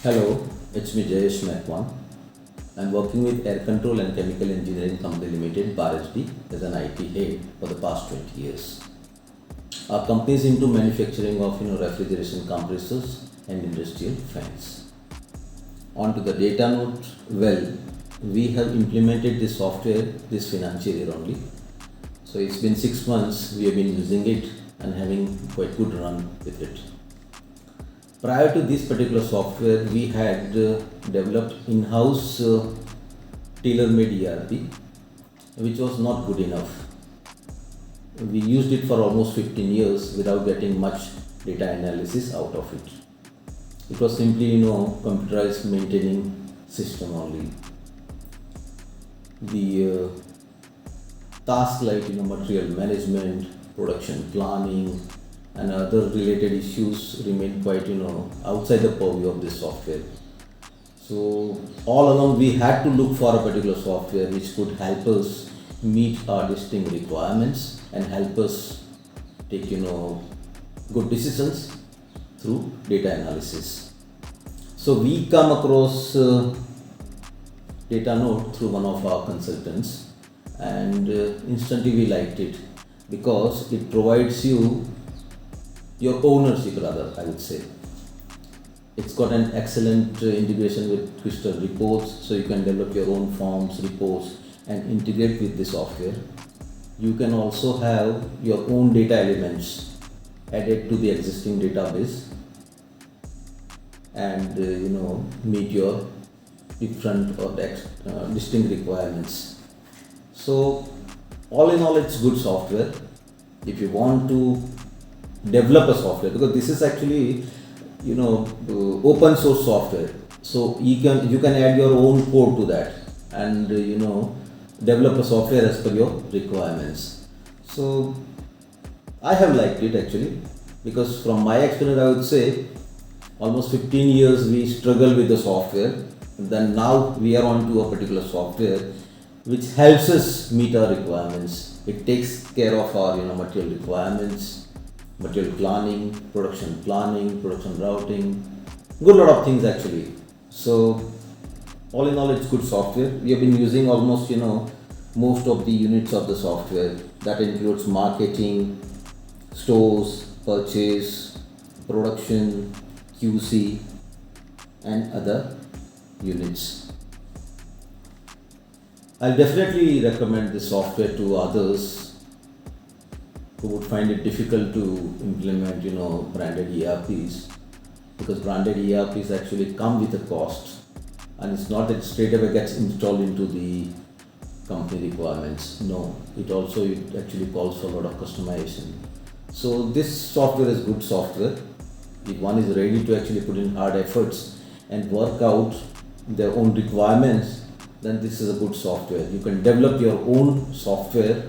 Hello, it's me Jayesh Macwan. I'm working with Air Control and Chemical Engineering Company Limited, Barejadi, as an IT head for the past 20 years. Our company is into manufacturing of refrigeration compressors and industrial fans. On to the DataNote, we have implemented this software this financial year only. So it's been 6 months we have been using it and having quite good run with it. Prior to this particular software, we had developed in-house tailor-made ERP, which was not good enough. We used it for almost 15 years without getting much data analysis out of it. It was simply, computerized maintaining system only. The tasks like, material management, production planning, and other related issues remain quite, outside the purview of this software. So all along we had to look for a particular software which could help us meet our distinct requirements and help us take, good decisions through data analysis. So we come across DataNote through one of our consultants, and instantly we liked it because it provides you your ownership, rather, I would say. It's got an excellent integration with Crystal reports, so you can develop your own forms, reports, and integrate with the software. You can also have your own data elements added to the existing database and meet your different or distinct requirements. So all in all, it's good software. If you want to develop a software, because this is actually open source software, so you can add your own code to that and develop a software as per your requirements. So I have liked it actually, because from my experience I would say almost 15 years we struggle with the software, then now we are on to a particular software which helps us meet our requirements. It takes care of our material requirements, material planning, production routing, good lot of things actually. So all in all, it's good software. We have been using almost most of the units of the software. That includes marketing, stores, purchase, production, QC, and other units. I'll definitely recommend this software to others who would find it difficult to implement, branded ERPs, because branded ERPs actually come with a cost, and it's not that straight away gets installed into the company requirements. No, it actually calls for a lot of customization. So this software is good software. If one is ready to actually put in hard efforts and work out their own requirements, then this is a good software. You can develop your own software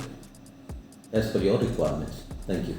as per your requirements. Thank you.